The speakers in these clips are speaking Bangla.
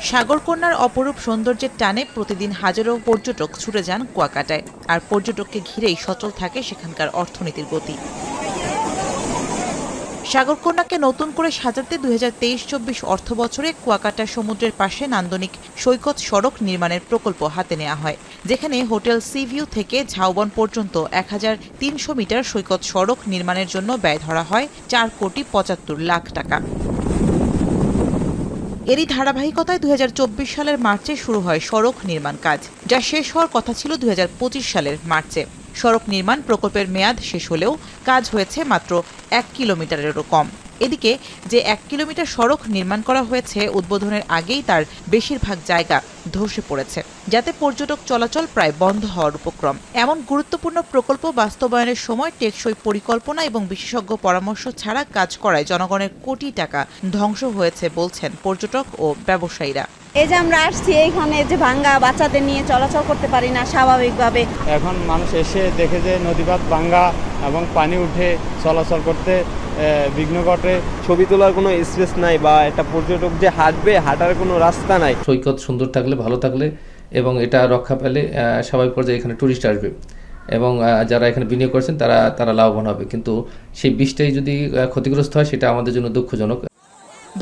সাগরকন্যার অপরূপ সৌন্দর্যের টানে প্রতিদিন হাজারো পর্যটক ছুটে যান কুয়াকাটায়, আর পর্যটককে ঘিরেই সচল থাকে সেখানকার অর্থনীতির গতি। সাগরকন্যাকে নতুন করে সাজাতে 2023-24 অর্থবছরে কুয়াকাটা সমুদ্রের পাশে নান্দনিক সৈকত সড়ক নির্মাণের প্রকল্প হাতে নেওয়া হয়, যেখানে হোটেল সি ভিউ থেকে ঝাউবন পর্যন্ত 1300 মিটার সৈকত সড়ক নির্মাণের জন্য ব্যয় ধরা হয় 4,75,00,000 টাকা। এরই ধারাবাহিকতায় 2024 সালের মার্চে শুরু হয় সড়ক নির্মাণ কাজ, যা শেষ হওয়ার কথা ছিল 2025 সালের মার্চে। সড়ক নির্মাণ প্রকল্পের মেয়াদ শেষ হলেও কাজ হয়েছে মাত্র 1 কিলোমিটারেরও কম। এদিকে যে 1 কিলোমিটার সড়ক নির্মাণ করা হয়েছে, উদ্বোধনের আগেই তার বেশিরভাগ জায়গা ধসে পড়েছে, যাতে পর্যটক চলাচল প্রায় বন্ধ হওয়ার উপক্রম। এমন গুরুত্বপূর্ণ প্রকল্প বাস্তবায়নের সময় টেকসই পরিকল্পনা এবং বিশেষজ্ঞ পরামর্শ ছাড়া কাজ করায় জনগণের কোটি টাকা ধ্বংস হয়েছে বলছেন পর্যটক ও ব্যবসায়ীরা। এই যে আমরা আসছি এইখানে যে ভাঙ্গা, বাচ্চাদের নিয়ে চলাচল করতে পারি না স্বাভাবিকভাবে। এখন মানুষ এসে দেখে যে নদীপাত ভাঙ্গা এবং পানি উঠে চলাচল করতে বিঘ্ন ঘটে। ছবি তোলার কোনো স্পেস নাই বা একটা পর্যটক যে হাঁটবে, হাঁটার কোনো রাস্তা নাই। সৈকত সুন্দর থাকলে, ভালো থাকলে এবং এটা রক্ষা পেলে স্বাভাবিক পর্যায়ে এখানে টুরিস্ট আসবে এবং যারা এখানে বিনিয়োগ করছেন তারা লাভবান হবে। কিন্তু সেই বীজটাই যদি ক্ষতিগ্রস্ত হয়, সেটা আমাদের জন্য দুঃখজনক।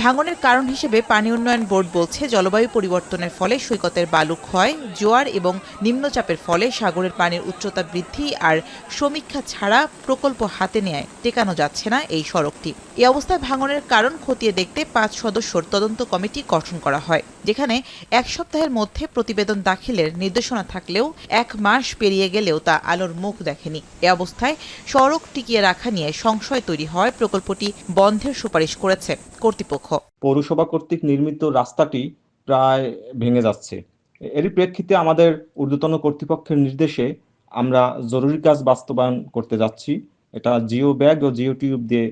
ভাঙনের কারণ হিসেবে পানি উন্নয়ন বোর্ড বলছে, জলবায়ু পরিবর্তনের ফলে সৈকতের বালু ক্ষয়, জোয়ার এবং নিম্নচাপের ফলে সাগরের পানির উচ্চতা বৃদ্ধি আর সমীক্ষা ছাড়া প্রকল্প হাতে নেয় টেকানো যাচ্ছে না এই সড়কটি। এই অবস্থায় ভাঙনের কারণ খতিয়ে দেখতে 5 সদস্যের তদন্ত কমিটি গঠন করা হয়, যেখানে 1 সপ্তাহের মধ্যে প্রতিবেদন দাখিলের নির্দেশনা থাকলেও 1 মাস পেরিয়ে গেলেও তা আলোর মুখ দেখেনি। এ অবস্থায় সড়ক টিকিয়ে রাখা নিয়ে সংশয় তৈরি হয় প্রকল্পটি বন্ধের সুপারিশ করেছে কর্তৃপক্ষ। পৌরসভা কর্তৃক নির্মিত রাস্তাটি প্রায় ভেঙে যাচ্ছে। এরই প্রেক্ষিতে আমাদের ঊর্ধ্বতন কর্তৃপক্ষের নির্দেশে আমরা জরুরি কাজ বাস্তবায়ন করতে যাচ্ছি। এটা জিও ব্যাগ ও জিও টিউব দিয়ে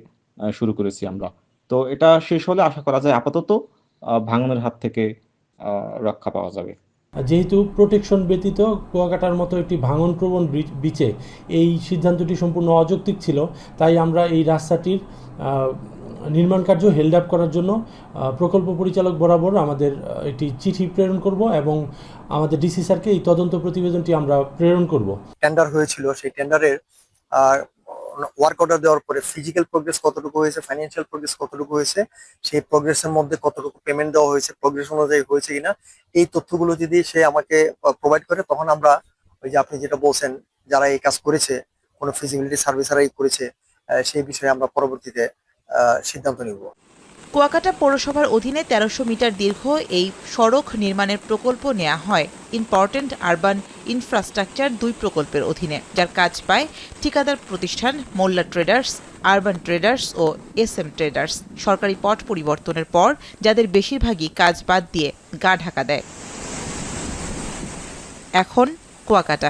শুরু করেছি আমরা। তো এটা শেষ হলে আশা করা যায় আপাতত ভাঙনের হাত থেকে রক্ষা পাওয়া যাবে। যেহেতু প্রোটেকশন ব্যতীত কুয়াকাটার মতো একটি ভাঙনপ্রবণ বিচে এই সিদ্ধান্তটি সম্পূর্ণ অযৌক্তিক ছিল, তাই আমরা এই রাস্তাটির নির্মাণ কার্য হেল্ড আপ করার জন্য প্রকল্প পরিচালক বরাবর আমাদের একটি চিঠি প্রেরণ করব এবং আমাদের ডিসি স্যারকে এই তদন্ত প্রতিবেদনটি আমরা প্রেরণ করব। টেন্ডার হয়েছিল, সেই টেন্ডারের ওয়ার্ক অর্ডার দেওয়ার পরে ফিজিক্যাল প্রোগ্রেস কতটুকু হয়েছে, ফাইন্যান্সিয়াল প্রোগ্রেস কতটুকু হয়েছে, সেই প্রোগ্রেসের মধ্যে কতটুকু পেমেন্ট দেওয়া হয়েছে, প্রোগ্রেস অনুযায়ী হয়েছে কিনা, এই তথ্যগুলো যদি সে আমাকে প্রোভাইড করে, তখন আমরা ওই যে আপনি যেটা বলছেন যারা এই কাজ করেছে, কোনো ফিজিবিলিটি সার্ভিসারাই করেছে, সেই বিষয়ে আমরা পরবর্তীতে সিদ্ধান্ত নিব। কুয়াকাটা পৌরসভার অধীনে 1300 মিটার দীর্ঘ এই সড়ক নির্মাণের প্রকল্প নেওয়া হয় ইম্পর্টেন্ট আরবান ইনফ্রাস্ট্রাকচার 2 প্রকল্পের অধীনে, যার কাজ পায় ঠিকাদার প্রতিষ্ঠান মোল্লা ট্রেডার্স, আরবান ট্রেডার্স ও SM ট্রেডার্স। সরকারি পট পরিবর্তনের পর যাদের বেশিরভাগই কাজ বাদ দিয়ে গা ঢাকা দেয়। এখন কুয়াকাটা।